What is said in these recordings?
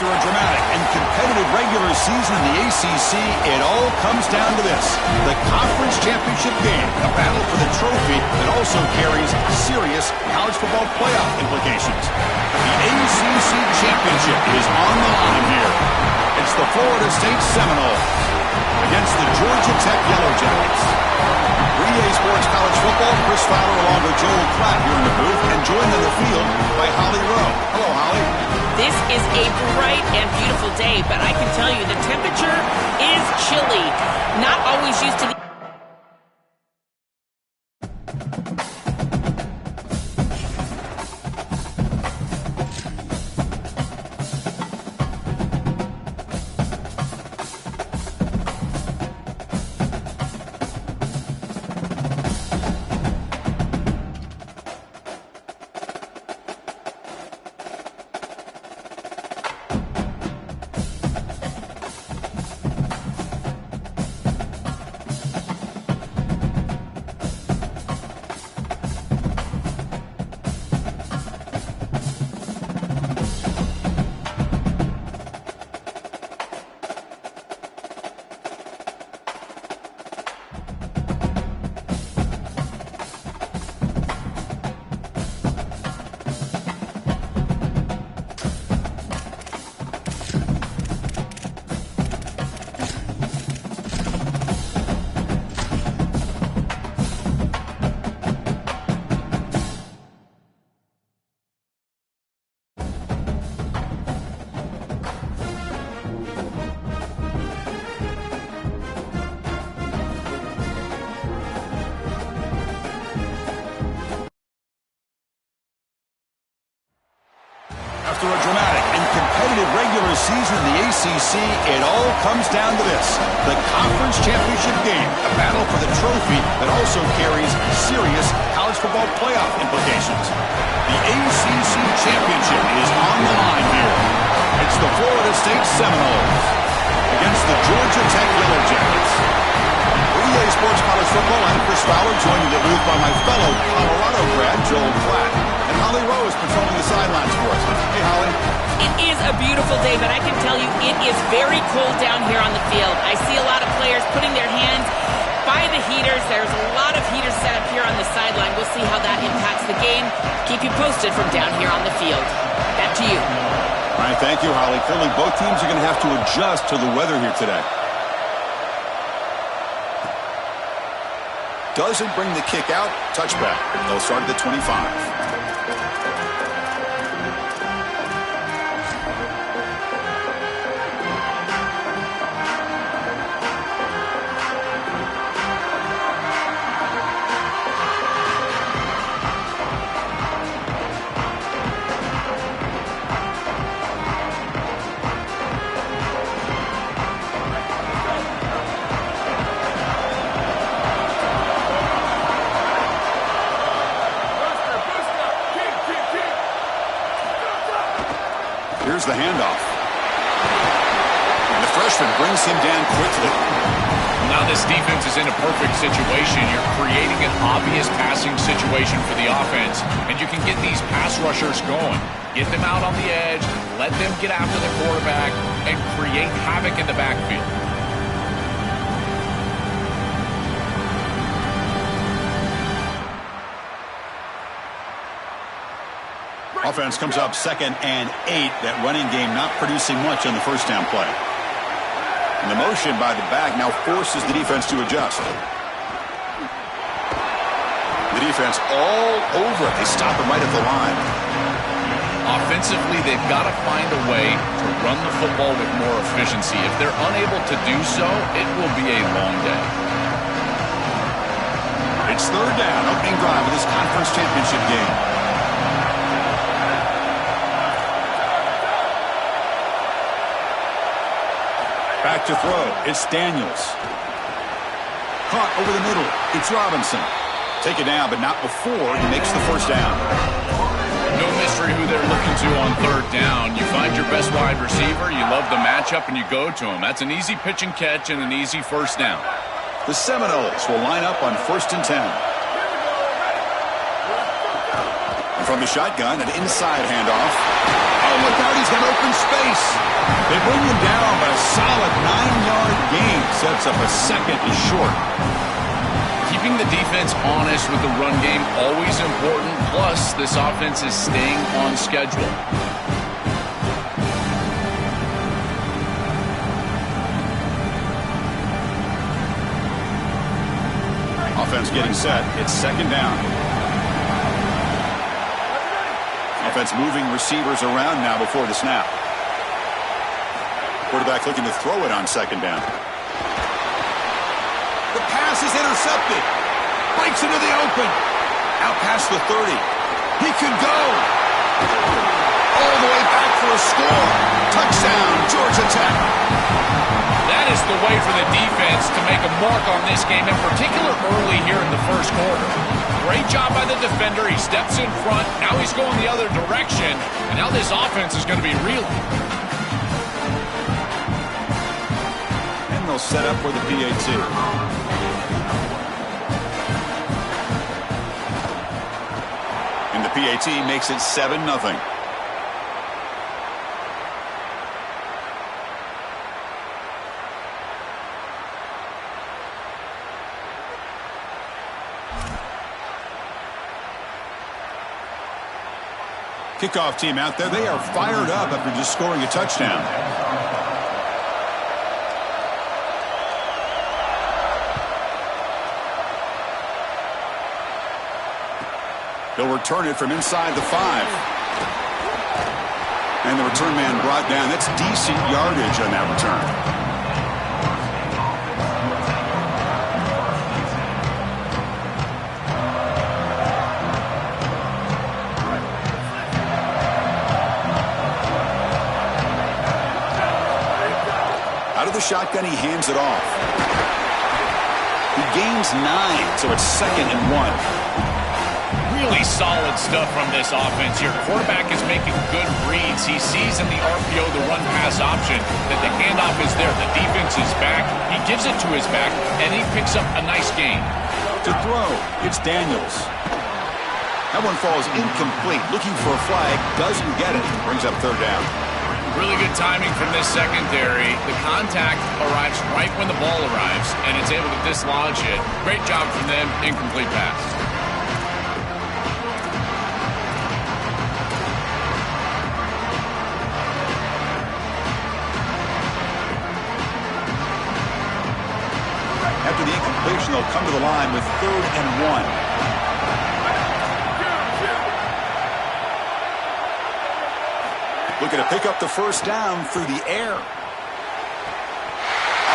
After a dramatic and competitive regular season in the ACC, it all comes down to this: the conference championship game, a battle for the trophy that also carries serious college football playoff implications. The ACC championship is on the line here. It's the Florida State Seminoles against the Georgia Tech Yellow Jackets. EA Sports College Football, Chris Fowler along with Joel Klatt here in the booth, and joined on the field by Holly Rowe. Hello, Holly. This is a bright and beautiful day, but I can tell you the temperature is chilly. Not always used to the... After a dramatic and competitive regular season in the ACC, it all comes down to this: the conference championship game, a battle for the trophy that also carries serious college football playoff implications. The ACC championship is on the line here. It's the Florida State Seminoles against the Georgia Tech Yellow Jackets. EA Sports College Football, I'm Chris Fowler, joined in the booth by my fellow Colorado grad, Joel Klatt. And Holly Rowe is patrolling the sidelines for us. Hey, Holly. It is a beautiful day, but I can tell you it is very cold down here on the field. I see a lot of players putting their hands by the heaters. There's a lot of heaters set up here on the sideline. We'll see how that impacts the game. Keep you posted from down here on the field. Back to you. All right, thank you, Holly. Clearly, both teams are going to have to adjust to the weather here today. Doesn't bring the kick out. Touchback. They'll start at the 25. Here's the handoff. And the freshman brings him down quickly. Now this defense is in a perfect situation. You're creating an obvious passing situation for the offense, and you can get these pass rushers going. Get them out on the edge, let them get after the quarterback, and create havoc in the backfield. Offense comes up 2nd and 8. That running game not producing much on the first down play. And the motion by the back now forces the defense to adjust. The defense all over it. They stop him right at the line. Offensively, they've got to find a way to run the football with more efficiency. If they're unable to do so, it will be a long day. It's 3rd down, opening drive of this conference championship game. Back to throw. It's Daniels. Caught over the middle. It's Robinson. Take it down, but not before he makes the first down. No mystery who they're looking to on 3rd down. You find your best wide receiver, you love the matchup, and you go to him. That's an easy pitch and catch and an easy first down. The Seminoles will line up on 1st and 10. And from From the shotgun, an inside handoff. Oh, look out, he's got open space. They bring him down, but a solid 9-yard gain sets up a second and short. Keeping the defense honest with the run game, always important. Plus, this offense is staying on schedule. Offense getting set. It's second down. Offense moving receivers around now before the snap. Quarterback looking to throw it on second down. The pass is intercepted. Breaks into the open. Out past the 30. He could go. All the way back for a score. Touchdown, Georgia Tech. That is the way for the defense to make a mark on this game, in particular early here in the first quarter. Great job by the defender. He steps in front. Now he's going the other direction. And now this offense is going to be reeling. And they'll set up for the PAT. And the PAT makes it 7-0. Kickoff team out there. They are fired up after just scoring a touchdown. They'll return it from inside the 5. And the return man brought down. That's decent yardage on that return. The shotgun, he hands it off. He gains 9, so it's 2nd and 1. Really solid stuff from this offense here. Quarterback is making good reads. He sees in the RPO the run-pass option that the handoff is there. The defense is back. He gives it to his back, and he picks up a nice gain. To throw, it's Daniels. That one falls incomplete. Looking for a flag, doesn't get it. Brings up third down. Really good timing from this secondary. The contact arrives right when the ball arrives, and it's able to dislodge it. Great job from them. Incomplete pass. After the incompletion, they'll come to the line with 3rd and 1. Looking to pick up the first down through the air. Oh,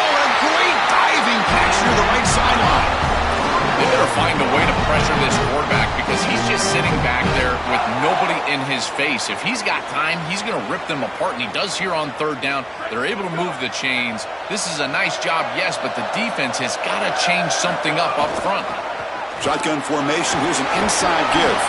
a great diving catch near the right sideline. They better find a way to pressure this quarterback because he's just sitting back there with nobody in his face. If he's got time, he's going to rip them apart, and he does here on third down. They're able to move the chains. This is a nice job, yes, but the defense has got to change something up front. Shotgun formation. Here's an inside give.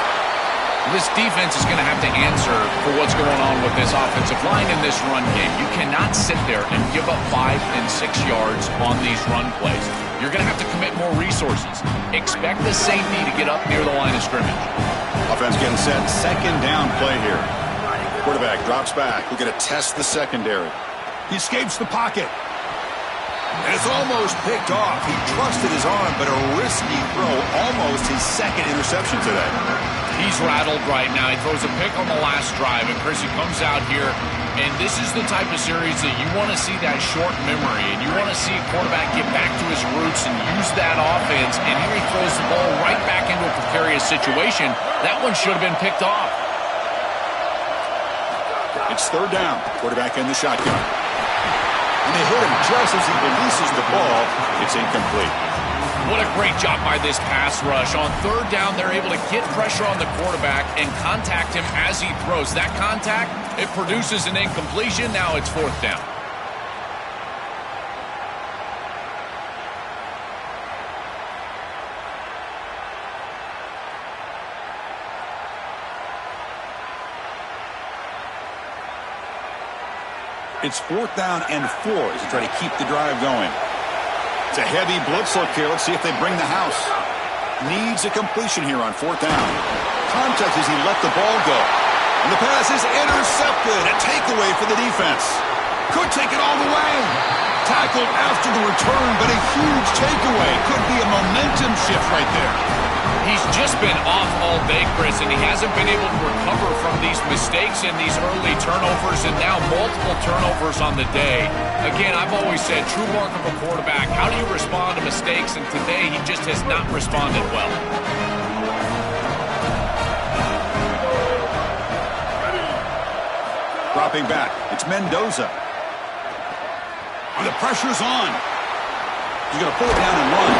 This defense is going to have to answer for what's going on with this offensive line in this run game. You cannot sit there and give up 5 and 6 yards on these run plays. You're going to have to commit more resources. Expect the safety to get up near the line of scrimmage. Offense getting set. Second down play here. Quarterback drops back. We're going to test the secondary. He escapes the pocket. And it's almost picked off. He trusted his arm, but a risky throw. Almost his 2nd interception today. He's rattled right now. He throws a pick on the last drive, and Chris, he comes out here, and this is the type of series that you want to see that short memory, and you want to see a quarterback get back to his roots and use that offense, and here he throws the ball right back into a precarious situation. That one should have been picked off. It's third down. Quarterback in the shotgun. And they hit him just as he releases the ball. It's incomplete. What a great job by this pass rush. On third down, they're able to get pressure on the quarterback and contact him as he throws. That contact, it produces an incompletion. Now it's 4th down. It's 4th down and 4 as they try to keep the drive going. It's a heavy blitz look here. Let's see if they bring the house. Needs a completion here on 4th down. contact as he let the ball go. And the pass is intercepted. A takeaway for the defense. Could take it all the way. Tackled after the return, but a huge takeaway. Could be a momentum shift right there. He's just been off all day, Chris, and he hasn't been able to recover from these mistakes and these early turnovers, and now multiple turnovers on the day. Again, I've always said, true mark of a quarterback, how do you respond to mistakes? And today, he just has not responded well. Dropping back, it's Mendoza. And the pressure's on. He's going to pull it down and run.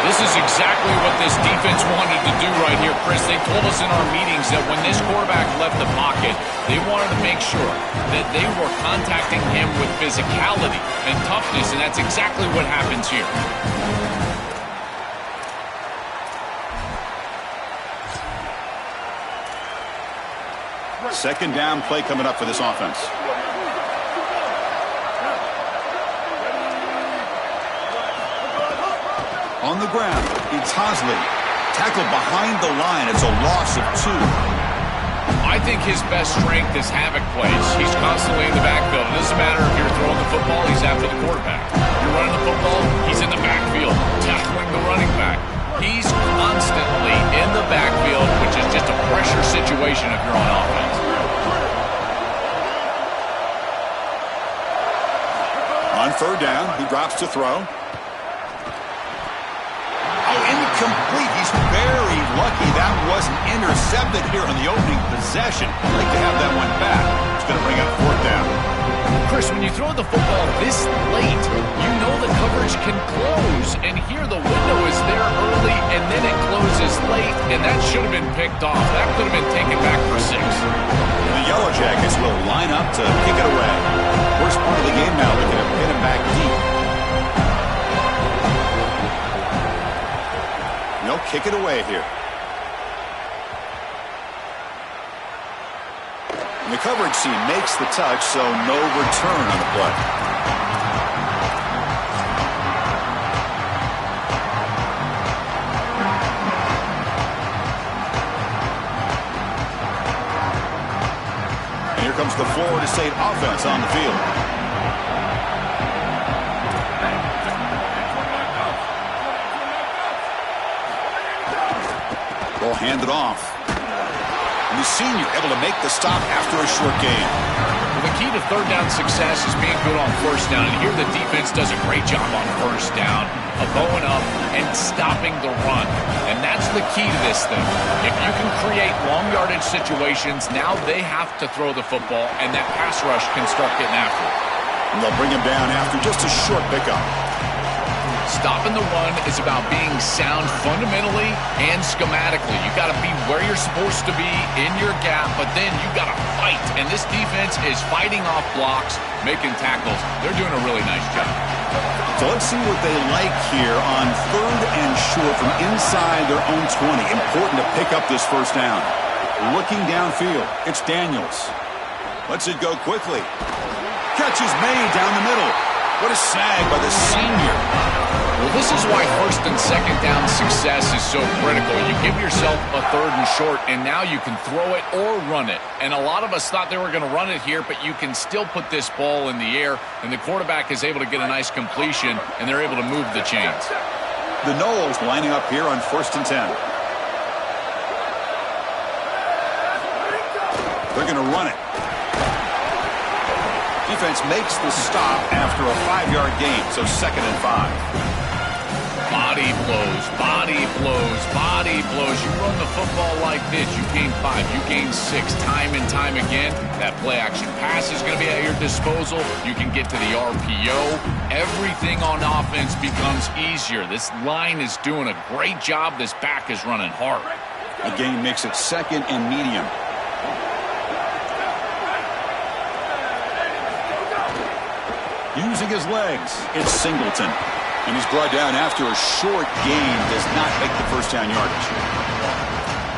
This is exactly what this defense wanted to do right here, Chris. They told us in our meetings that when this quarterback left the pocket, they wanted to make sure that they were contacting him with physicality and toughness, and that's exactly what happens here. Second down play coming up for this offense. On the ground, it's Hosley. Tackled behind the line. It's a loss of 2. I think his best strength is havoc plays. He's constantly in the backfield. It doesn't matter if you're throwing the football, he's after the quarterback. You're running the football, he's in the backfield, tackling the running back. He's constantly in the backfield, which is just a pressure situation if you're on offense. On third down, he drops to throw. Incomplete. He's very lucky that wasn't intercepted here on the opening possession. I'd like to have that one back. It's going to bring up fourth down. Chris, when you throw the football this late, you know the coverage can close. And here the window is there early, and then it closes late, and that should have been picked off. That could have been taken back for 6. The Yellow Jackets will line up to kick it away. Worst part of the game now, they're going to pin him back deep. They'll kick it away here. And the coverage team makes the touch, so no return on the play. And here comes the Florida State offense on the field. Ball handed off. And the senior able to make the stop after a short gain. Well, the key to third down success is being good on first down. And here the defense does a great job on first down of going up and stopping the run. And that's the key to this thing. If you can create long yardage situations, now they have to throw the football, and that pass rush can start getting after it. And they'll bring him down after just a short pickup. Stopping the run is about being sound fundamentally and schematically. You got to be where you're supposed to be in your gap, but then you got to fight. And this defense is fighting off blocks, making tackles. They're doing a really nice job. So let's see what they like here on third and short from inside their own 20. Important to pick up this first down. Looking downfield, it's Daniels. Lets it go quickly. Catch is made down the middle. What a snag by the senior. Well, this is why first and second down success is so critical. You give yourself a third and short, and now you can throw it or run it. And a lot of us thought they were going to run it here, but you can still put this ball in the air, and the quarterback is able to get a nice completion, and they're able to move the chains. The Noles lining up here on 1st and 10. They're going to run it. Defense makes the stop after a 5-yard gain, so 2nd and 5. Body blows, body blows, body blows. You run the football like this, you gain 5, you gain 6, time and time again. That play-action pass is going to be at your disposal. You can get to the RPO. Everything on offense becomes easier. This line is doing a great job. This back is running hard. The gain makes it 2nd and medium. Using his legs, it's Singleton. And he's brought down after a short gain. Does not make the first down yardage.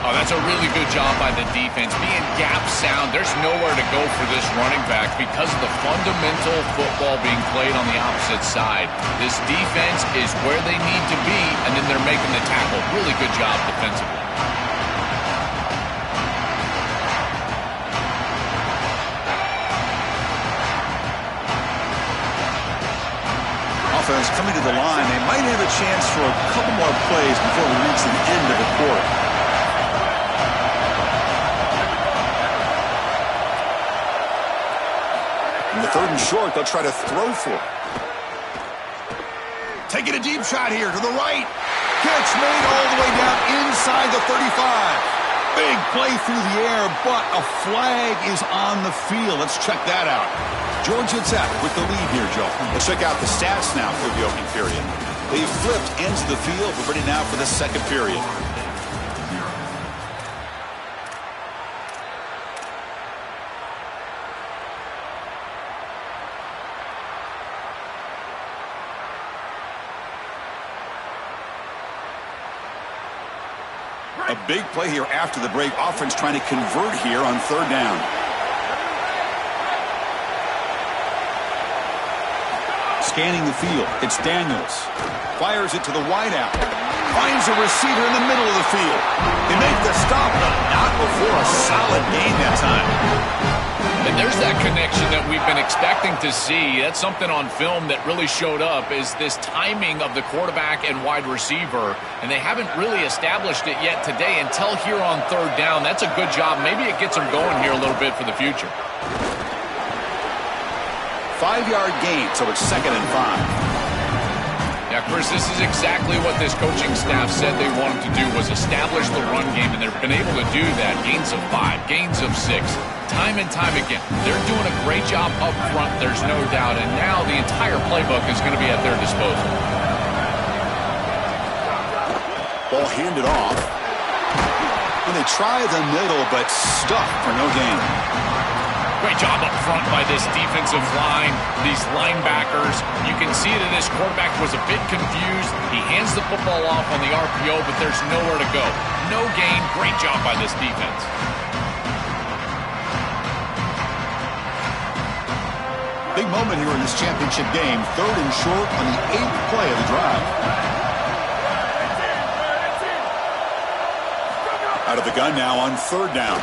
Oh, that's a really good job by the defense. Being gap sound, there's nowhere to go for this running back because of the fundamental football being played on the opposite side. This defense is where they need to be, and then they're making the tackle. Really good job defensively. guys coming to the line. They might have a chance for a couple more plays before we reach the end of the quarter. In the 3rd and short, they'll try to throw for it. Taking a deep shot here to the right. Catch made all the way down inside the 35. Big play through the air, but a flag is on the field. Let's check that out. Ncaa with the lead here, Joe. Let's check out the stats now for the opening period. They've flipped ends of the field. We're ready now for the 2nd period. A big play here after the break. Offense trying to convert here on 3rd down. Scanning the field. It's Daniels. Fires it to the wideout. Finds a receiver in the middle of the field. They make the stop, but not before a solid gain that time. And there's that connection that we've been expecting to see. That's something on film that really showed up, is this timing of the quarterback and wide receiver. And they haven't really established it yet today until here on 3rd down. That's a good job. Maybe it gets them going here a little bit for the future. 5-yard gain, so it's 2nd and 5. Yeah, Chris, this is exactly what this coaching staff said they wanted to do, was establish the run game, and they've been able to do that. Gains of 5, gains of 6, time and time again. They're doing a great job up front, there's no doubt, and now the entire playbook is going to be at their disposal. Ball handed off. And they try the middle, but stuck for no gain. Great job up front by this defensive line, these linebackers. You can see that this quarterback was a bit confused. He hands the football off on the RPO, but there's nowhere to go. No gain. Great job by this defense. Big moment here in this championship game. 3rd and short on the 8th play of the drive. Out of the gun now on 3rd down.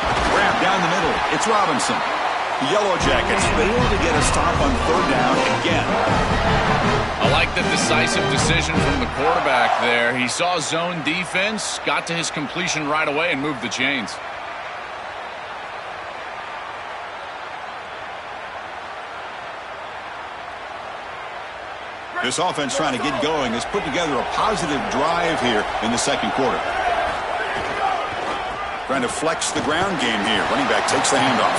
Grab down the middle. It's Robinson. The Yellow Jackets fail to get a stop on 3rd down again. I like the decisive decision from the quarterback there. He saw zone defense, got to his completion right away, and moved the chains. This offense trying to get going has put together a positive drive here in the 2nd quarter. Trying to flex the ground game here. Running back takes the handoff.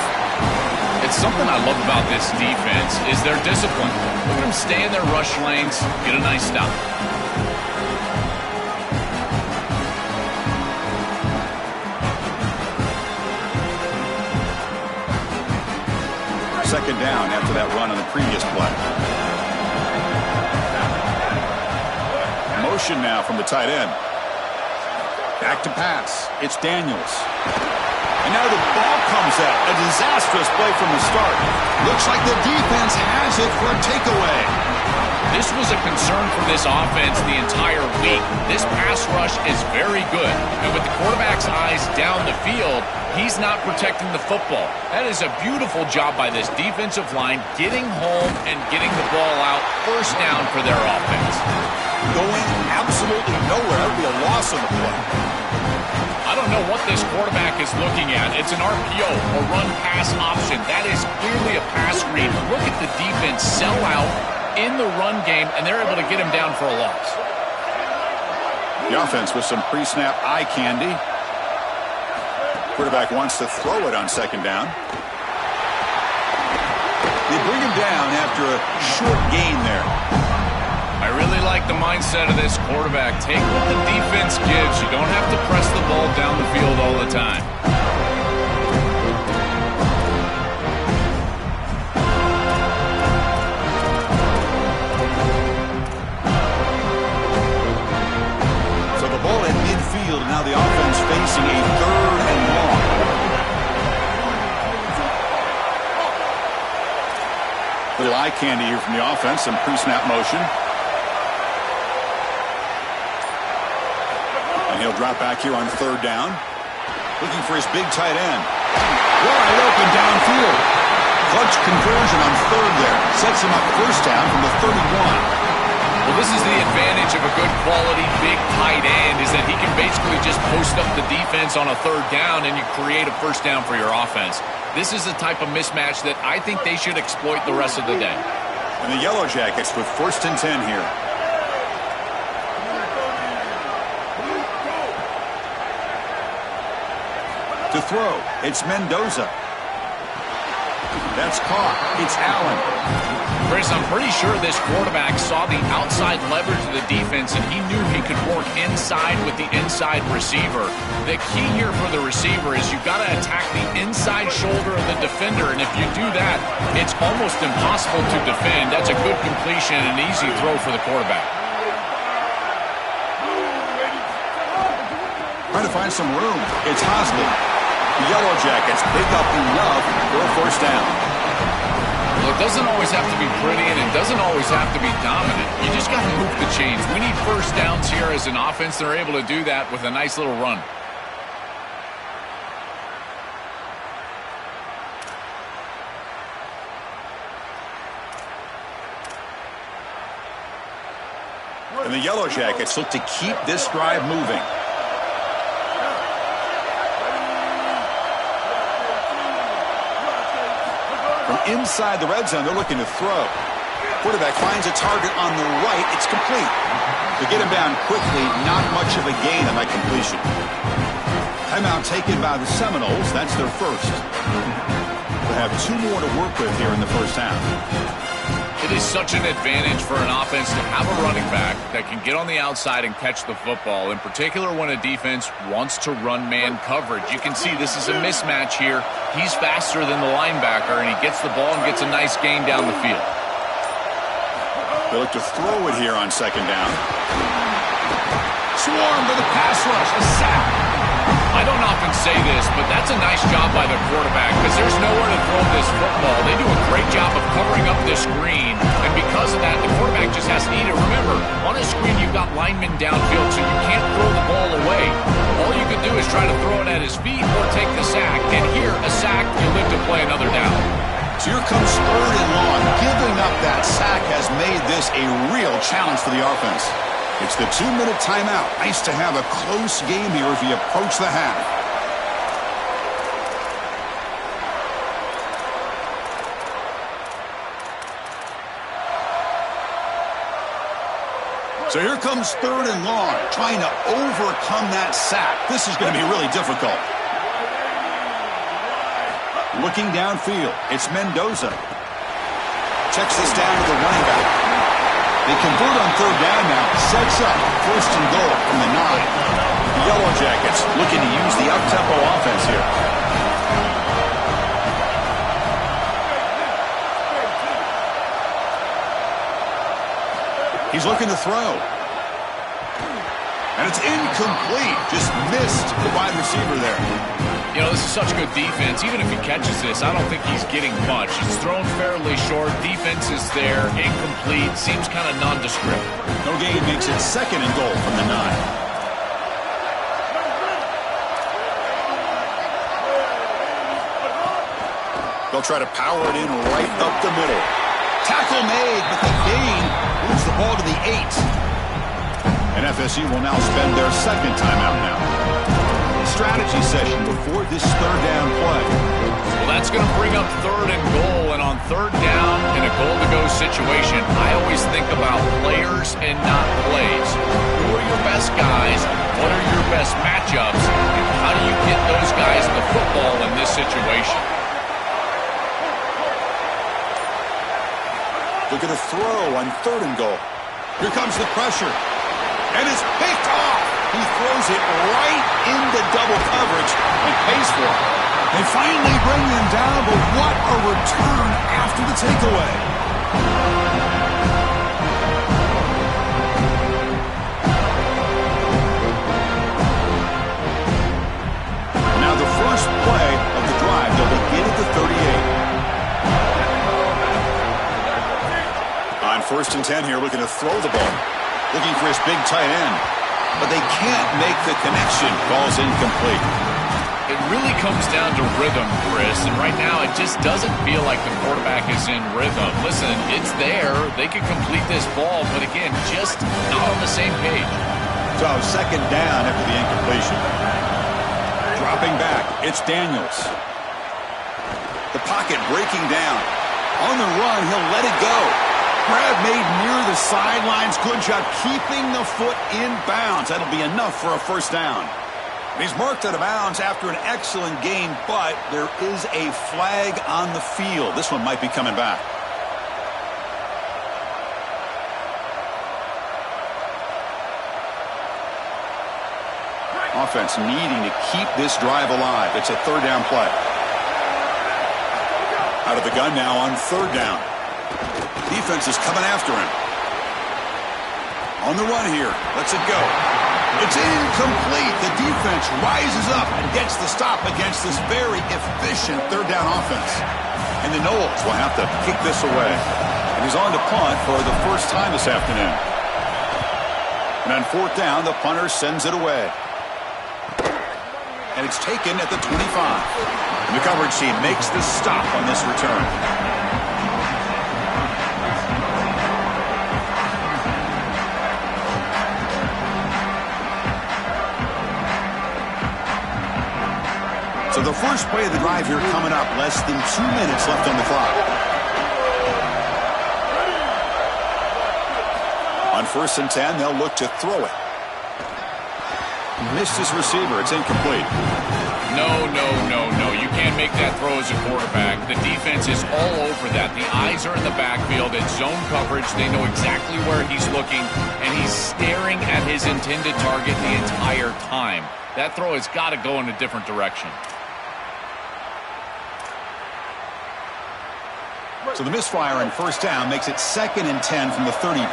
It's something I love about this defense is their discipline. Look at them stay in their rush lanes, get a nice stop. Second down after that run on the previous play. Motion now from the tight end. Back to pass. It's Daniels. And now the ball comes out. A disastrous play from the start. Looks like the defense has it for a takeaway. This was a concern for this offense the entire week. This pass rush is very good. And with the quarterback's eyes down the field, he's not protecting the football. That is a beautiful job by this defensive line, getting home and getting the ball out. 1st down for their offense. Going absolutely nowhere. That would be a loss on the play. I don't know what this quarterback is looking at. It's an RPO, a run-pass option. That is clearly a pass read. Look at the defense sell out in the run game, and they're able to get him down for a loss. The offense with some pre-snap eye candy. Quarterback wants to throw it on 2nd down. They bring him down after a short gain there. I really like the mindset of this quarterback. Take what the defense gives. You don't have to press the ball down the field all the time. So the ball in midfield, and now the offense facing a 3rd and long. Little eye candy here from the offense, some pre-snap motion. He'll drop back here on 3rd down. Looking for his big tight end. Wide open downfield. Clutch conversion on third there. Sets him up first down from the 31. Well, this is the advantage of a good quality big tight end, is that he can basically just post up the defense on a third down and you create a first down for your offense. This is the type of mismatch that I think they should exploit the rest of the day. And the Yellow Jackets with 1st and 10 here. To throw, it's Mendoza. That's caught. It's Allen. Chris, I'm pretty sure this quarterback saw the outside leverage of the defense, and he knew he could work inside with the inside receiver. The key here for the receiver is you've got to attack the inside shoulder of the defender, and if you do that, it's almost impossible to defend. That's a good completion and an easy throw for the quarterback. Trying to find some room. It's Hosley. The Yellow Jackets pick up enough for a first down. Well, it doesn't always have to be pretty, and it doesn't always have to be dominant. You just got to move the chains. We need first downs here as an offense. They're able to do that with a nice little run. And the Yellow Jackets look to keep this drive moving. Inside the red zone, they're looking to throw. Quarterback finds a target on the right. It's complete. They get him down quickly. Not much of a gain on that completion. Timeout taken by the Seminoles. That's their first. They'll have 2 more to work with here in the first half. It is such an advantage for an offense to have a running back that can get on the outside and catch the football, in particular when a defense wants to run man coverage. You can see this is a mismatch here. He's faster than the linebacker, and he gets the ball and gets a nice gain down the field. They look to throw it here on 2nd down. Swarm to the pass rush. A sack. I don't often say this, but that's a nice job by the quarterback because there's nowhere to throw this football. They do a great job of covering up this screen, and because of that, the quarterback just has to eat it. Remember, on a screen, you've got linemen downfield, so you can't throw the ball away. All you can do is try to throw it at his feet or take the sack, and here, a sack, you live to play another down. So here comes 3rd and long. Giving up that sack has made this a real challenge for the offense. It's the 2-minute timeout. Nice to have a close game here as we approach the half. So here comes 3rd and long, trying to overcome that sack. This is going to be really difficult. Looking downfield, it's Mendoza. Checks this down to the running back. They convert on 3rd down now. Sets up 1st and goal from the 9. The Yellow Jackets looking to use the up-tempo offense here. He's looking to throw. And it's incomplete. Just missed the wide receiver there. You know, this is such good defense. Even if he catches this, I don't think he's getting much. It's thrown fairly short. Defense is there. Incomplete. Seems kind of nondescript. No gain makes it 2nd and goal from the 9. They'll try to power it in right up the middle. Tackle made, but the gain moves the ball to the 8. And FSU will now spend their 2nd timeout now. Strategy session before this 3rd down play. Well, that's going to bring up 3rd and goal, and on 3rd down in a goal-to-go situation, I always think about players and not plays. Who are your best guys? What are your best matchups? And how do you get those guys the football in this situation? Look at a throw on 3rd and goal. Here comes the pressure. And it's picked off. He throws it right into double coverage and pays for it. They finally bring him down, but what a return after the takeaway. Now the first play of the drive, they'll begin at the 38. On 1st and 10 here, looking to throw the ball. Looking for his big tight end. But they can't make the connection. Ball's incomplete. It really comes down to rhythm, Chris, and right now it just doesn't feel like the quarterback is in rhythm. Listen, it's there. They can complete this ball, but again, just not on the same page. So second down after the incompletion. Dropping back, it's Daniels. The pocket breaking down. On the run, he'll let it go. Grab made near the sidelines. Good job keeping the foot in bounds. That'll be enough for a first down. He's marked out of bounds after an excellent game, but there is a flag on the field. This one might be coming back. Offense needing to keep this drive alive. It's a third down play. Out of the gun now on third down. Defense is coming after him. On the run here. Lets it go. It's incomplete. The defense rises up and gets the stop against this very efficient third down offense. And the Noles will have to kick this away. And he's on to punt for the first time this afternoon. And on fourth down, the punter sends it away. And it's taken at the 25. And the coverage team makes the stop on this return. So the first play of the drive here coming up. Less than 2 minutes left on the clock. On 1st and 10, they'll look to throw it. Missed his receiver. It's incomplete. No. You can't make that throw as a quarterback. The defense is all over that. The eyes are in the backfield. It's zone coverage. They know exactly where he's looking, and he's staring at his intended target the entire time. That throw has got to go in a different direction. So the misfire on first down makes it 2nd and 10 from the 32.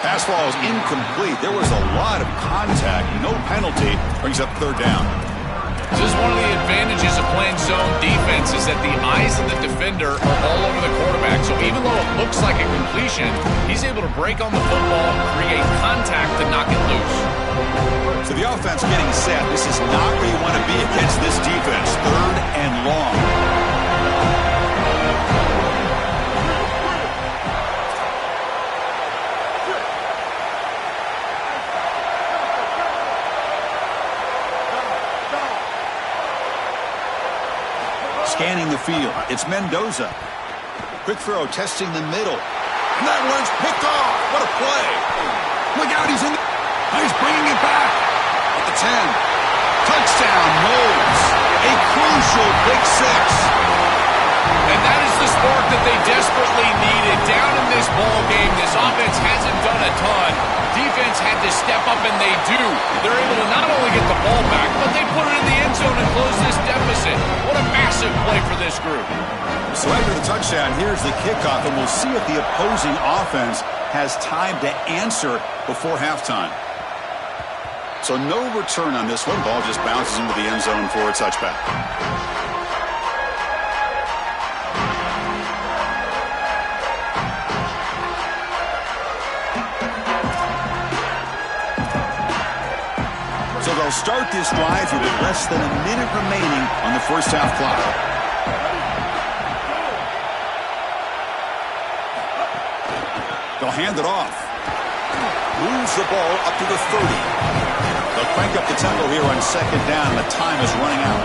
Pass ball is incomplete. There was a lot of contact. No penalty. Brings up third down. This is one of the advantages of playing zone defense is that the eyes of the defender are all over the quarterback. So even though it looks like a completion, he's able to break on the football, create contact to knock it loose. So the offense getting set. This is not where you want to be against this defense. Third and long. Scanning the field. It's Mendoza. Quick throw, testing the middle. And that one's picked off. What a play. Look out, he's in the... He's bringing it back. At the 10. Touchdown, Noles. A crucial pick six. And that is the spark that they desperately needed. Down in this ball game, this offense hasn't done a ton. Defense had to step up, and they do. They're able to not only get the ball back, but they put it in the end zone and close this deficit. What a massive play for this group. So after the touchdown, here's the kickoff, and we'll see if the opposing offense has time to answer before halftime. So no return on this one. Ball just bounces into the end zone for a touchback. So they'll start this drive with less than a minute remaining on the first half clock. They'll hand it off. Moves the ball up to the 30. They'll crank up the tempo here on second down. The time is running out.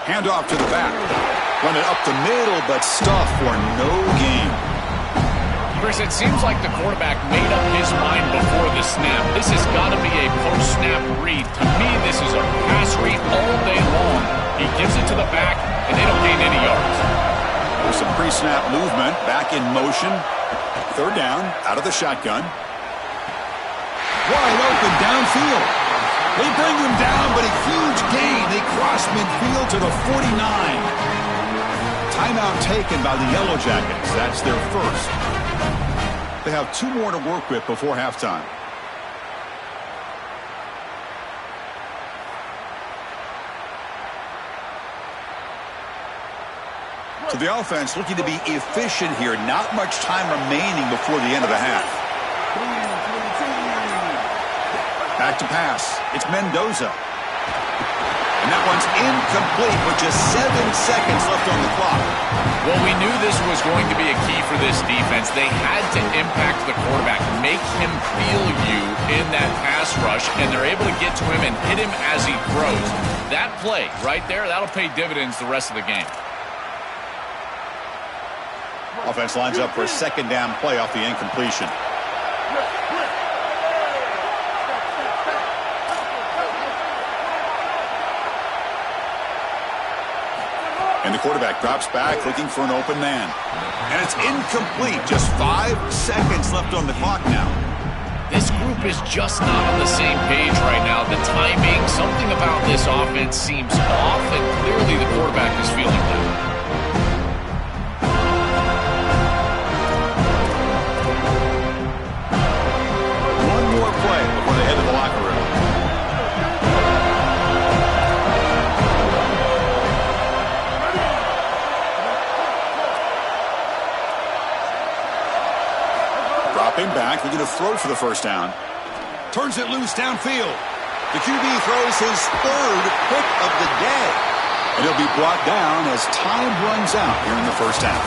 Hand off to the back. Run it up the middle, but stuff for no gain. Chris, it seems like the quarterback made up his mind before the snap. This has got to be a post-snap read. To me, this is a pass read all day long. He gives it to the back, and they don't gain any yards. There's some pre-snap movement. Back in motion. Third down, out of the shotgun. Wide open downfield. They bring him down, but a huge gain. They cross midfield to the 49. Timeout taken by the Yellow Jackets. That's their first. They have 2 more to work with before halftime. So the offense looking to be efficient here. Not much time remaining before the end of the half. Back to pass. It's Mendoza. And that one's incomplete with just 7 seconds left on the clock. Well, we knew this was going to be a key for this defense. They had to impact the quarterback, make him feel you in that pass rush, and they're able to get to him and hit him as he throws. That play right there, that'll pay dividends the rest of the game. Offense lines up for a second down play off the incompletion. And the quarterback drops back looking for an open man. And it's incomplete. Just 5 seconds left on the clock now. This group is just not on the same page right now. The timing, something about this offense seems off, and clearly the quarterback is feeling that. One more play before they head to the locker room. Dropping back, looking to throw for the first down. Turns it loose downfield. The QB throws his 3rd pick of the day. And he'll be brought down as time runs out here in the first half.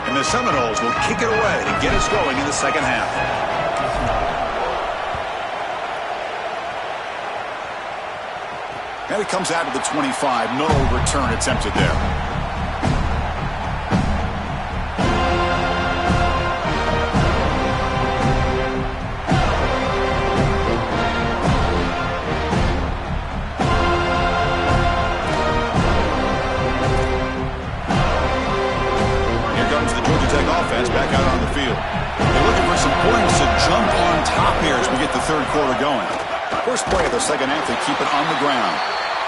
And the Seminoles will kick it away to get us going in the second half. And it comes out to the 25. No return attempted there. Offense back out on the field. They're looking for some points to jump on top here as we get the third quarter going. First play of the second half, they keep it on the ground.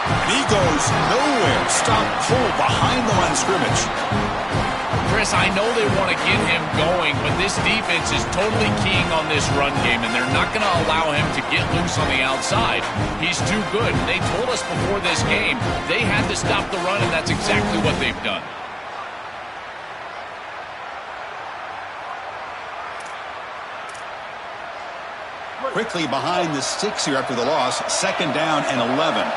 And he goes nowhere. Stop cold behind the line of scrimmage. Chris, I know they want to get him going, but this defense is totally keying on this run game, and they're not going to allow him to get loose on the outside. He's too good. They told us before this game they had to stop the run, and that's exactly what they've done. Quickly behind the sticks here after the loss. Second down and 11.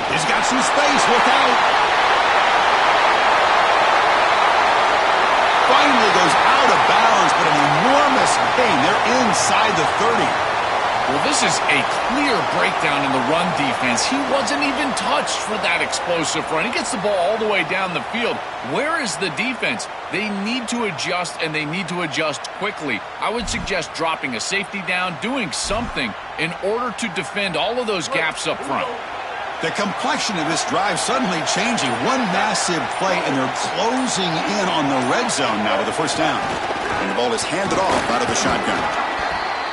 He's got some space. Look out. Finally goes out of bounds, but an enormous gain. They're inside the 30. Well, this is a clear breakdown in the run defense. He wasn't even touched for that explosive run. He gets the ball all the way down the field. Where is the defense? They need to adjust, and they need to adjust quickly. I would suggest dropping a safety down, doing something in order to defend all of those gaps up front. The complexion of this drive suddenly changing. One massive play, and they're closing in on the red zone now with the first down. And the ball is handed off out of the shotgun.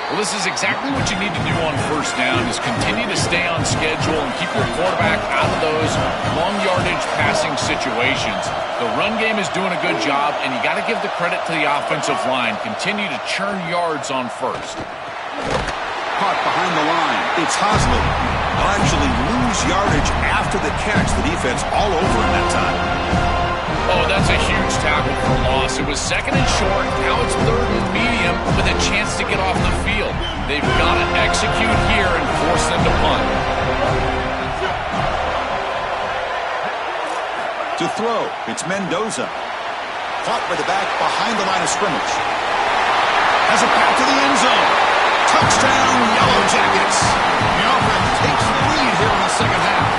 Well, this is exactly what you need to do on first down, is continue to stay on schedule and keep your quarterback out of those long yardage passing situations. The run game is doing a good job, and you got to give the credit to the offensive line. Continue to churn yards on first. Caught behind the line. It's Hosley. They'll actually lose yardage after the catch. The defense all over in that time. Oh, that's a huge tackle for loss. It was second and short. Now it's third and medium with a chance to get off the field. They've got to execute here and force them to punt. To throw, it's Mendoza. Caught by the back behind the line of scrimmage. Has a pass to the end zone. Touchdown, Yellow Jackets. The offense takes the lead here in the second half.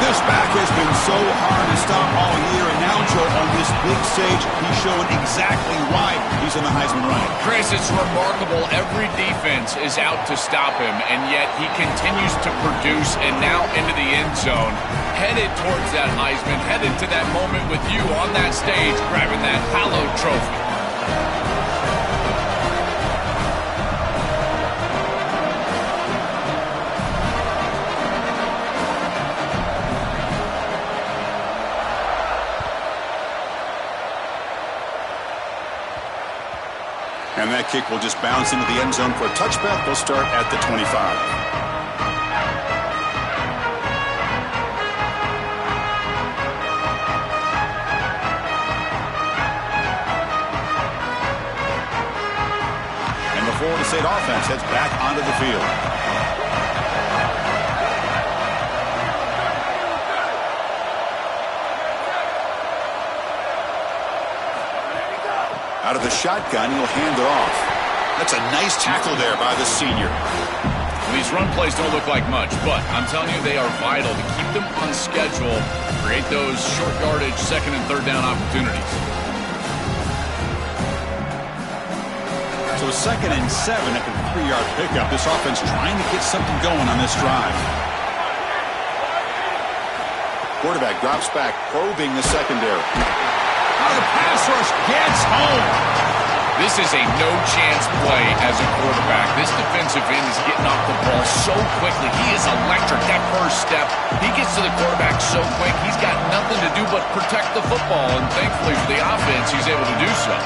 This back has been so hard to stop all year, and now, Joe, on this big stage, he's showing exactly why he's in the Heisman running. Chris, it's remarkable. Every defense is out to stop him, and yet he continues to produce, and now into the end zone, headed towards that Heisman, headed to that moment with you on that stage, grabbing that hallowed trophy. And that kick will just bounce into the end zone for a touchback. They'll start at the 25. Florida State offense heads back onto the field. Out of the shotgun, he'll hand it off. That's a nice tackle there by the senior. These run plays don't look like much, but I'm telling you they are vital to keep them on schedule, create those short yardage second and third down opportunities. So 2nd and 7 at the 3-yard pickup. This offense trying to get something going on this drive. Quarterback drops back, probing the secondary. The pass rush gets home. This is a no-chance play as a quarterback. This defensive end is getting off the ball so quickly. He is electric. That first step, he gets to the quarterback so quick. He's got nothing to do but protect the football, and thankfully for the offense, he's able to do so.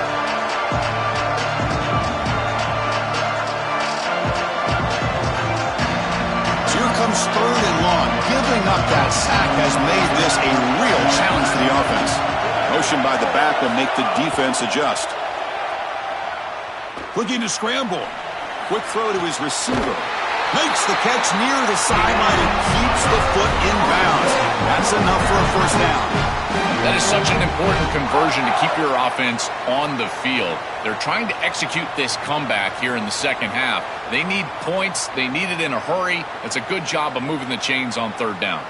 Comes 3rd and long. Giving up that sack has made this a real challenge for the offense. Motion by the back will make the defense adjust. Looking to scramble. Quick throw to his receiver. Makes the catch near the sideline and keeps the foot in bounds. That's enough for a first down. That is such an important conversion to keep your offense on the field. They're trying to execute this comeback here in the second half. They need points. They need it in a hurry. It's a good job of moving the chains on 3rd down.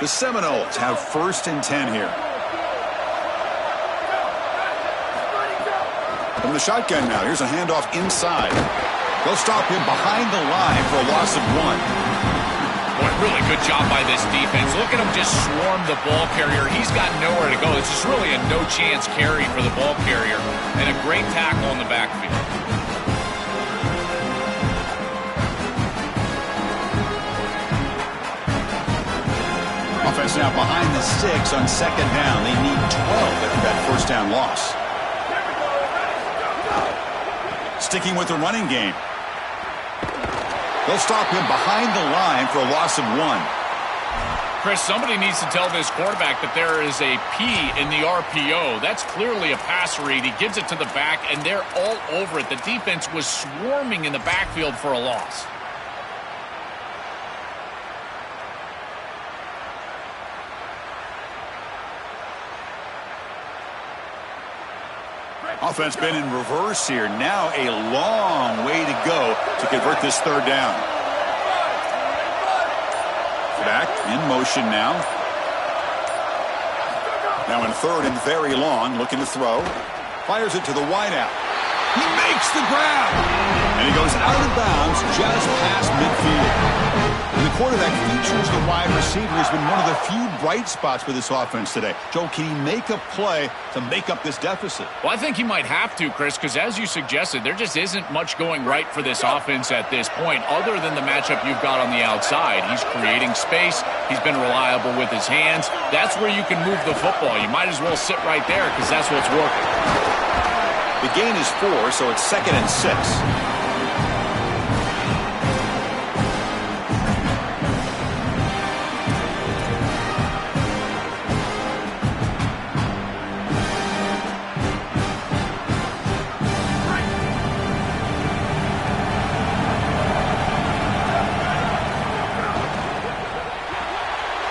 The Seminoles have 1st and 10 here. From the shotgun now, here's a handoff inside. They'll stop him behind the line for a loss of 1. Boy, really good job by this defense. Look at him just swarm the ball carrier. He's got nowhere to go. This is really a no-chance carry for the ball carrier, and a great tackle in the backfield. Offense now behind the 6 on 2nd down. They need 12 after that first down loss. Sticking with the running game. They'll stop him behind the line for a loss of 1. Chris, somebody needs to tell this quarterback that there is a P in the RPO. That's clearly a pass read. He gives it to the back, and they're all over it. The defense was swarming in the backfield for a loss. Offense been in reverse here. Now a long way to go to convert this 3rd down. Back in motion now. Now in 3rd and very long, looking to throw. Fires it to the wideout. He makes the grab. And he goes out of bounds just past midfield. And the quarterback features the wide receiver has been one of the few bright spots for this offense today. Joe, can he make a play to make up this deficit? Well, I think he might have to, Chris, because as you suggested, there just isn't much going right for this offense at this point, other than the matchup you've got on the outside. He's creating space. He's been reliable with his hands. That's where you can move the football. You might as well sit right there because that's what's working. The gain is 4, so it's 2nd and 6.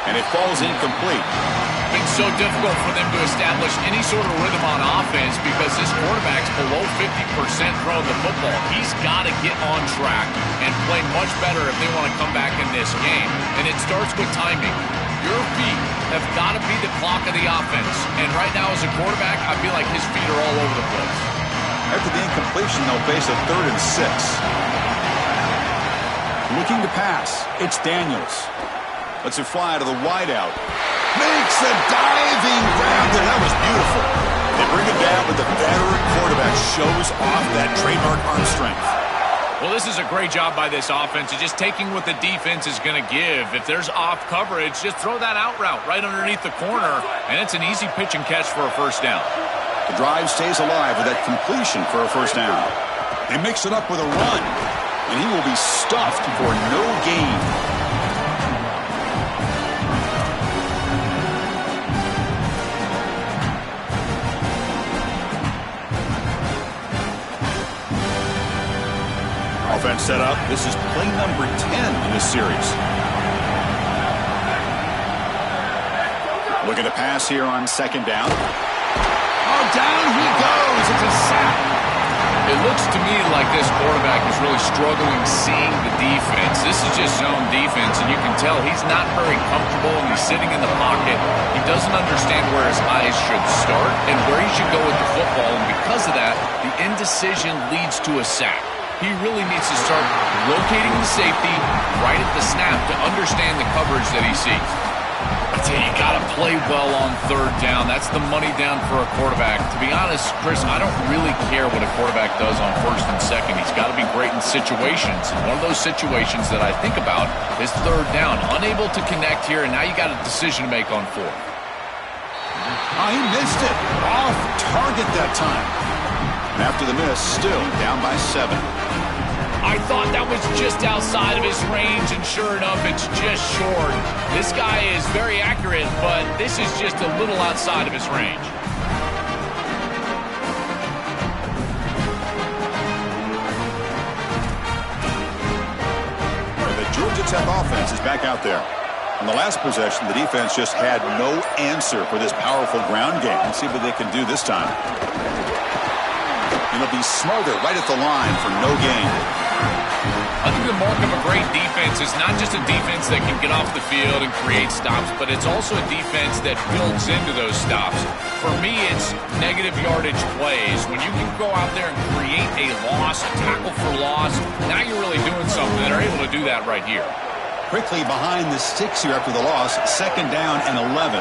And it falls incomplete. Been so difficult for them to establish any sort of rhythm on offense because this quarterback's below 50% throwing the football. He's got to get on track and play much better if they want to come back in this game. And it starts with timing. Your feet have got to be the clock of the offense. And right now as a quarterback, I feel like his feet are all over the place. After the incompletion, they'll face a 3rd and 6. Looking to pass. It's Daniels. Lets it fly to the wideout. Makes a diving grab there. That was beautiful. They bring it down, but the veteran quarterback shows off that trademark arm strength. Well, this is a great job by this offense of just taking what the defense is going to give. If there's off coverage, just throw that out route right underneath the corner, and it's an easy pitch and catch for a first down. The drive stays alive with that completion for a first down. They mix it up with a run, and he will be stuffed for no gain. Offense set up. This is play number 10 in this series. Looking to pass here on second down. Oh, down he goes. It's a sack. It looks to me like this quarterback is really struggling seeing the defense. This is just zone defense, and you can tell he's not very comfortable, and he's sitting in the pocket. He doesn't understand where his eyes should start and where he should go with the football, and because of that, the indecision leads to a sack. He really needs to start locating the safety right at the snap to understand the coverage that he sees. I tell you, you got to play well on third down. That's the money down for a quarterback. To be honest, Chris, I don't really care what a quarterback does on first and second. He's got to be great in situations. And one of those situations that I think about is third down. Unable to connect here, and now you got a decision to make on fourth. Oh, he missed it. Off target that time. And after the miss, still down by 7. I thought that was just outside of his range, and sure enough, it's just short. This guy is very accurate, but this is just a little outside of his range. And the Georgia Tech offense is back out there. On the last possession, the defense just had no answer for this powerful ground game. Let's see what they can do this time. And it'll be smarter right at the line for no gain. I think the mark of a great defense is not just a defense that can get off the field and create stops, but it's also a defense that builds into those stops. For me, it's negative yardage plays. When you can go out there and create a loss, a tackle for loss, now you're really doing something. They're able to do that right here. Quickly behind the sticks here after the loss, second down and 11.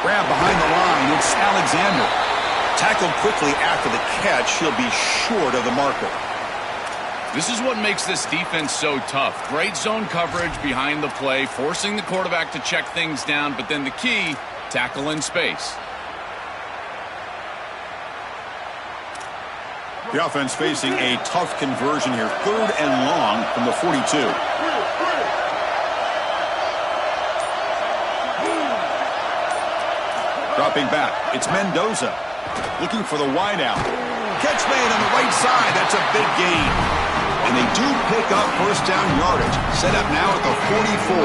Grab behind the line, it's Alexander. Tackled quickly after the catch, he'll be short of the marker. This is what makes this defense so tough. Great zone coverage behind the play, forcing the quarterback to check things down, but then the key, tackle in space. The offense facing a tough conversion here, third and long from the 42. Dropping back, it's Mendoza. Looking for the wideout. Catch made on the right side. That's a big gain. And they do pick up first down yardage. Set up now at the 44.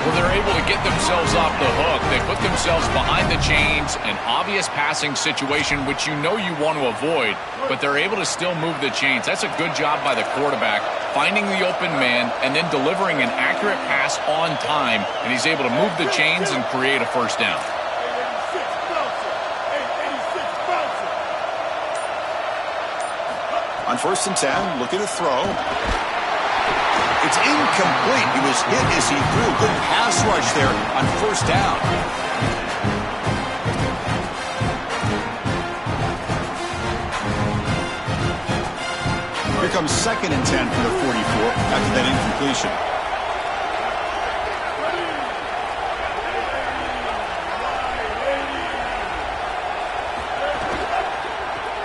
Well, they're able to get themselves off the hook. They put themselves behind the chains, an obvious passing situation, which you know you want to avoid, but they're able to still move the chains. That's a good job by the quarterback, finding the open man and then delivering an accurate pass on time, and he's able to move the chains and create a first down. On first and 10, looking to throw. It's incomplete. He was hit as he threw. Good pass rush there on first down. Here comes second and 10 from the 44 after that incompletion.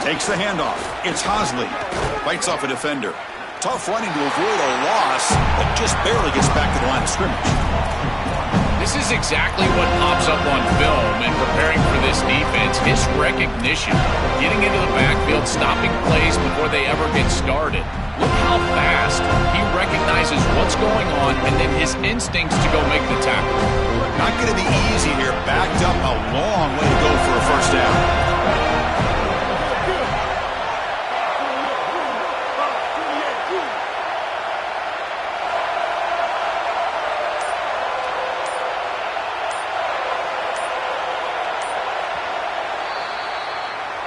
Takes the handoff. It's Hosley. Bites off a defender. Tough running to avoid a loss, but just barely gets back to the line of scrimmage. This is exactly what pops up on film in preparing for this defense. His recognition. Getting into the backfield, stopping plays before they ever get started. Look how fast he recognizes what's going on and then his instincts to go make the tackle. Not going to be easy here. Backed up a long way to go for a first down.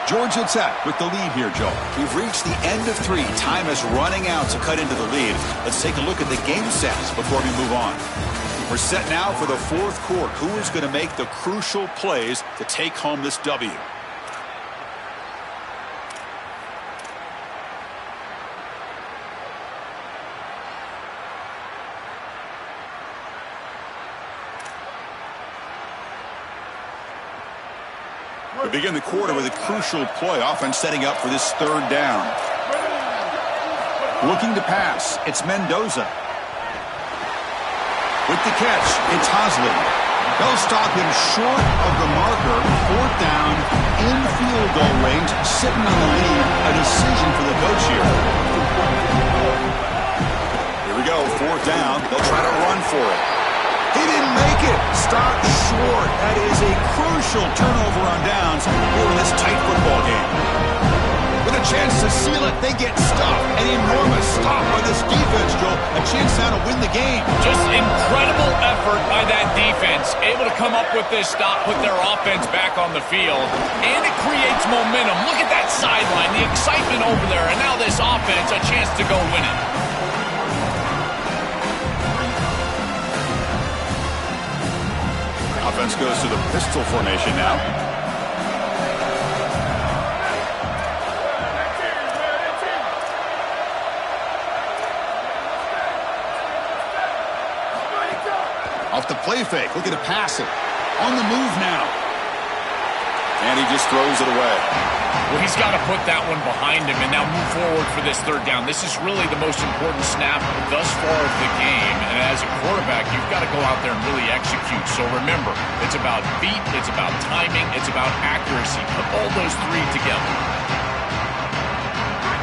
Georgia Tech with the lead here, Joe. We've reached the end of 3. Time is running out to cut into the lead. Let's take a look at the game stats before we move on. We're set now for the fourth quarter. Who is going to make the crucial plays to take home this W? We begin the quarter with a crucial play. Offense setting up for this third down. Looking to pass, it's Mendoza. With the catch, it's Hosley. They'll stop him short of the marker. Fourth down, in field goal range, sitting on the lead. A decision for the coach here. Here we go, fourth down. They'll try to run for it. He didn't make it. Stop short. That is a crucial turnover on downs here in this tight football game. With a chance to seal it, they get stopped. An enormous stop by this defense, Joel. A chance now to win the game. Just incredible effort by that defense. Able to come up with this stop, put their offense back on the field. And it creates momentum. Look at that sideline, the excitement over there. And now this offense, a chance to go win it. Offense goes to the pistol formation now. Off the play fake, looking to pass it. On the move now. And he just throws it away. Well, he's got to put that one behind him and now move forward for this third down. This is really the most important snap thus far of the game. And as a quarterback, you've got to go out there and really execute. So remember, it's about feet, it's about timing, it's about accuracy. Put all those three together.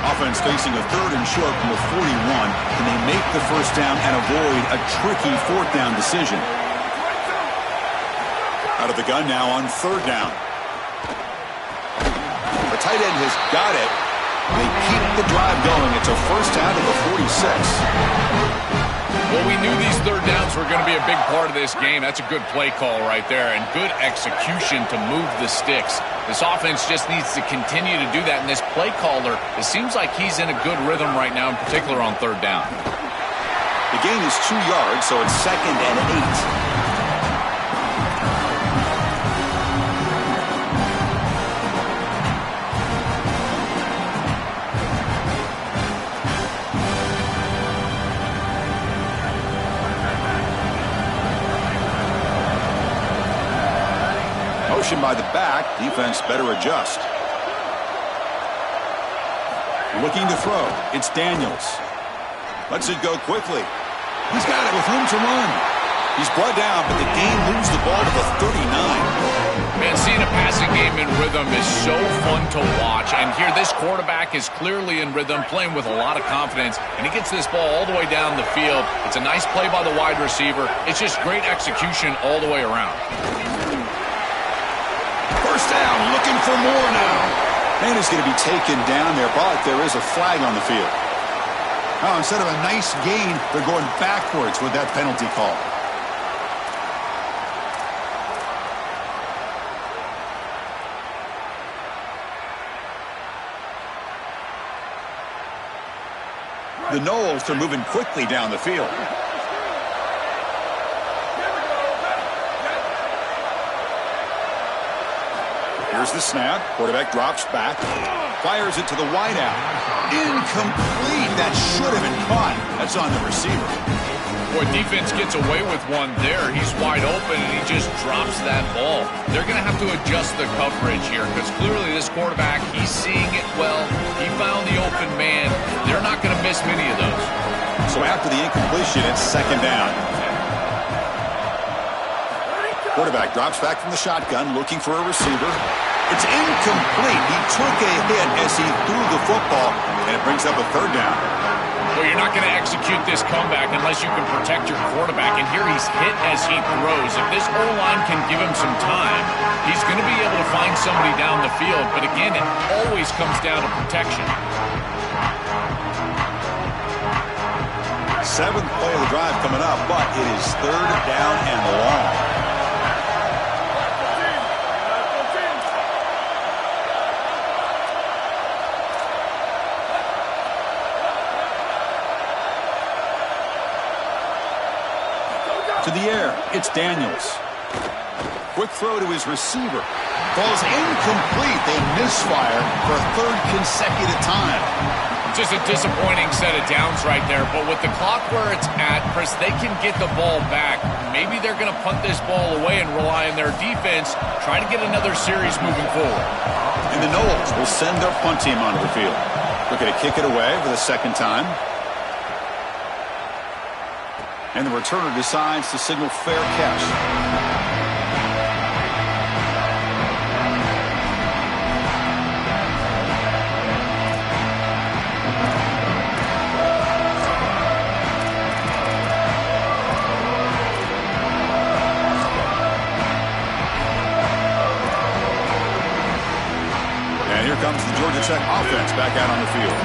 Offense facing a third and short from the 41. Can they make the first down and avoid a tricky fourth down decision? Out of the gun now on third down. The tight end has got it. They keep the drive going. It's a first down to the 46. Well, we knew these third downs were going to be a big part of this game. That's a good play call right there and good execution to move the sticks. This offense just needs to continue to do that. And this play caller, it seems like he's in a good rhythm right now, in particular on third down. The gain is 2 yards, so it's 2nd and 8. By the back, defense better adjust. Looking to throw, it's Daniels. Lets it go quickly. He's got it with room to run. He's brought down, but the game moves the ball to the 39. Man, seeing a passing game in rhythm is so fun to watch. And here, this quarterback is clearly in rhythm, playing with a lot of confidence. And he gets this ball all the way down the field. It's a nice play by the wide receiver. It's just great execution all the way around. First down, looking for more now. And he's going to be taken down there, but there is a flag on the field. Oh, instead of a nice gain, they're going backwards with that penalty call. The Knowles are moving quickly down the field. Here's the snap. Quarterback drops back. Fires it to the wideout. Incomplete. That should have been caught. That's on the receiver. Boy, defense gets away with one there. He's wide open, and he just drops that ball. They're going to have to adjust the coverage here because clearly this quarterback, he's seeing it well. He found the open man. They're not going to miss many of those. So after the incompletion, it's 2nd down. Quarterback drops back from the shotgun, looking for a receiver. It's incomplete. He took a hit as he threw the football, and it brings up a third down. Well, you're not going to execute this comeback unless you can protect your quarterback. And here he's hit as he throws. If this O-line can give him some time, he's going to be able to find somebody down the field. But again, it always comes down to protection. 7th play of the drive coming up, but it is 3rd down and long. To the air, it's Daniels. Quick throw to his receiver. Falls incomplete. They misfire for a 3rd consecutive time. Just a disappointing set of downs right there, but with the clock where it's at, Chris, they can get the ball back. Maybe they're going to punt this ball away and rely on their defense, try to get another series moving forward. And the Knowles will send their punt team onto the field. Looking to kick it away for the second time. And the returner decides to signal fair catch. Here comes the Georgia Tech offense back out on the field.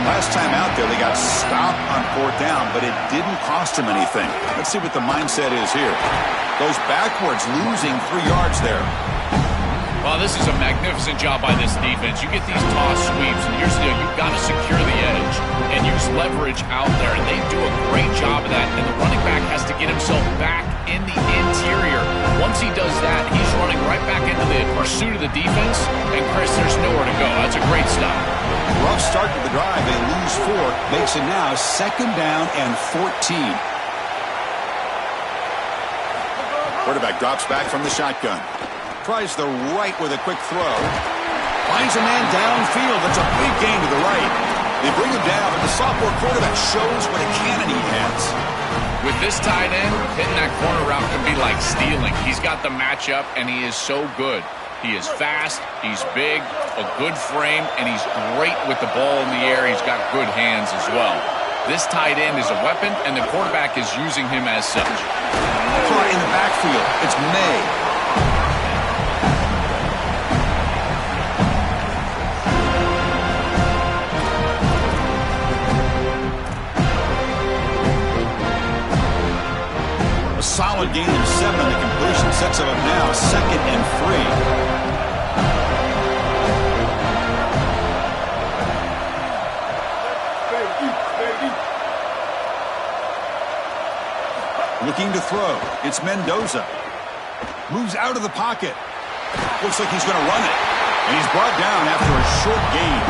Last time out there, they got stopped on 4th down, but it didn't cost them anything. Let's see what the mindset is here. Goes backwards, losing 3 yards there. Well, this is a magnificent job by this defense. You get these toss sweeps, and here's the deal. You've got to secure the edge and use leverage out there, and they do a great job of that, and the running back has to get himself back in the interior. Once he does that, he's running right back into the pursuit of the defense, and Chris, there's nowhere to go. That's a great stop. Rough start to the drive. They lose 4. Makes it now 2nd down and 14. Quarterback drops back from the shotgun. Tries the right with a quick throw. Finds a man downfield. That's a big gain to the right. They bring him down, but the sophomore quarterback shows what a cannon he has. With this tight end, hitting that corner route can be like stealing. He's got the matchup, and he is so good. He is fast, he's big, a good frame, and he's great with the ball in the air. He's got good hands as well. This tight end is a weapon, and the quarterback is using him as such. Caught in the backfield. It's May. Solid gain of 7 on the completion. Sets him up now 2nd and 3. Looking to throw. It's Mendoza. Moves out of the pocket. Looks like he's going to run it. And he's brought down after a short gain.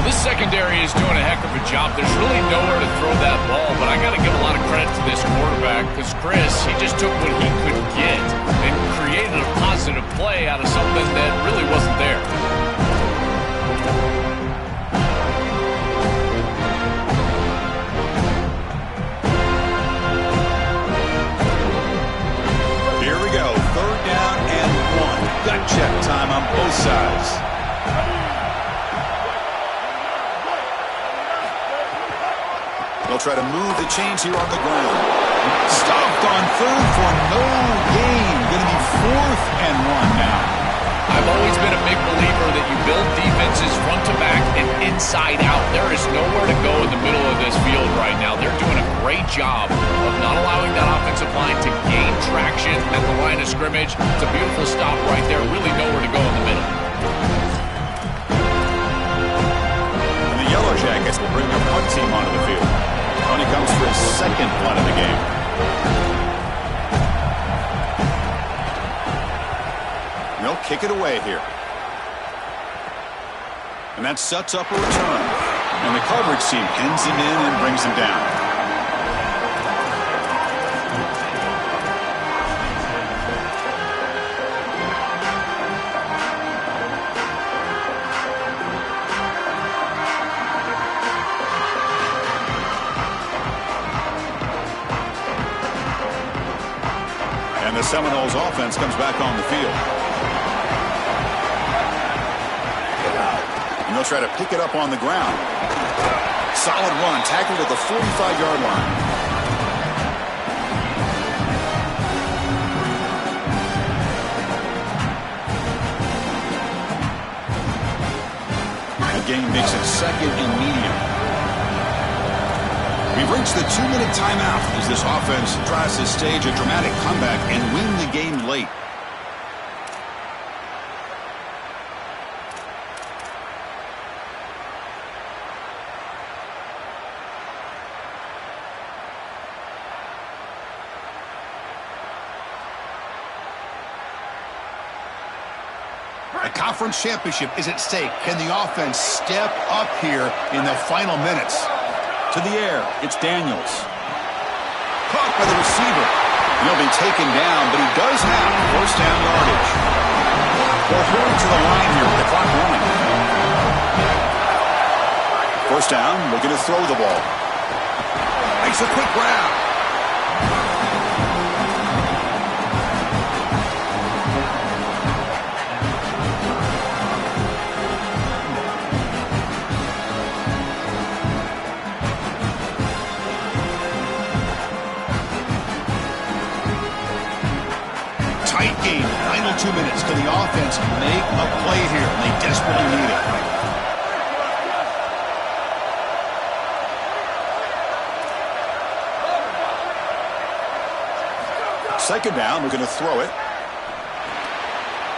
This secondary is doing a heck of a job. There's really nowhere to throw that ball, but I got to give a lot of credit to this quarterback because Chris, he just took what he could get and created a positive play out of something that really wasn't there. Here we go. 3rd down and 1. Gut check time on both sides. They'll try to move the chains here on the ground. Stopped on 3rd for no gain. Going to be 4th and 1 now. I've always been a big believer that you build defenses front to back and inside out. There is nowhere to go in the middle of this field right now. They're doing a great job of not allowing that offensive line to gain traction at the line of scrimmage. It's a beautiful stop right there. Really nowhere to go in the middle. And the Yellow Jackets will bring their punt team onto the field. When he comes for his 2nd punt of the game. They'll kick it away here. And that sets up a return. And the coverage team pins him in and brings him down. The Seminoles offense comes back on the field. And they'll try to pick it up on the ground. Solid run, tackled at the 45-yard line. The game makes it 2nd and medium. We've reached the 2-minute timeout as this offense tries to stage a dramatic comeback and win the game late. The conference championship is at stake. Can the offense step up here in the final minutes? To the air, it's Daniels. Caught by the receiver. He'll be taken down, but he does have first down yardage. They'll hold to the line here with the clock running. First down, looking to throw the ball. Makes a quick grab. Tight game. Final 2 minutes. Can the offense make a play here? They desperately need it. Second down, we're going to throw it.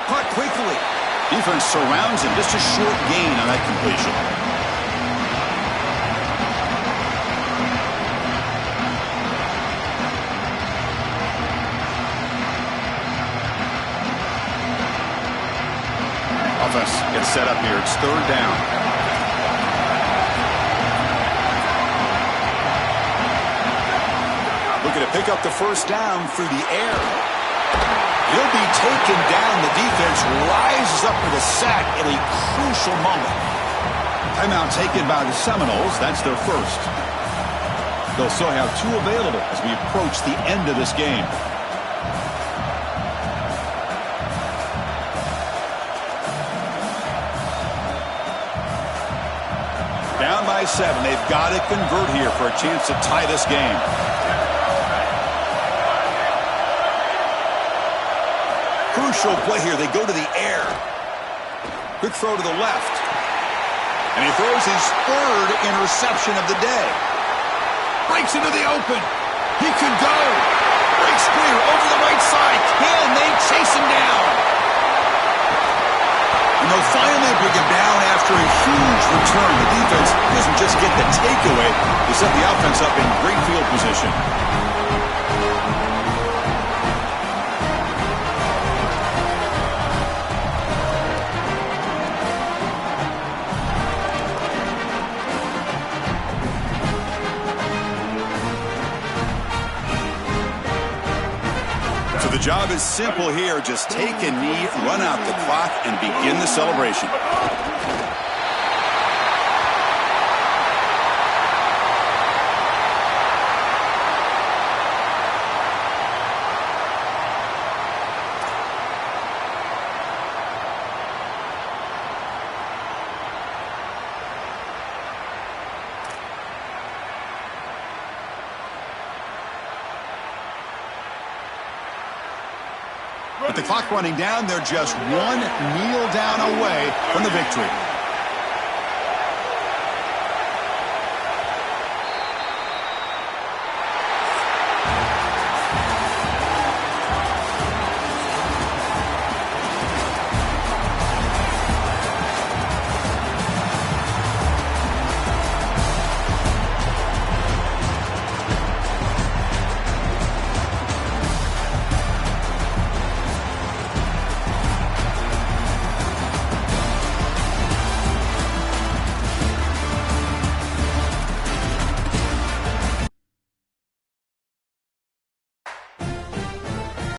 Caught quickly. Defense surrounds him. Just a short gain on that completion. Offense gets set up here. It's third down. Looking to pick up the first down through the air. He'll be taken down. The defense rises up for the sack in a crucial moment. Timeout taken by the Seminoles. That's their first. They'll still have 2 available as we approach the end of this game. Down by 7. They've got to convert here for a chance to tie this game. Crucial play here. They go to the air. Quick throw to the left. And he throws his third interception of the day. Breaks into the open. He could go. Breaks clear over the right side. Can they chase him down? And they'll finally bring him down after a huge return. The defense doesn't just get the takeaway. They set the offense up in great field position. So the job is simple here. Just take a knee, run out the clock, and begin the celebration. With the clock running down, they're just one kneel down away from the victory.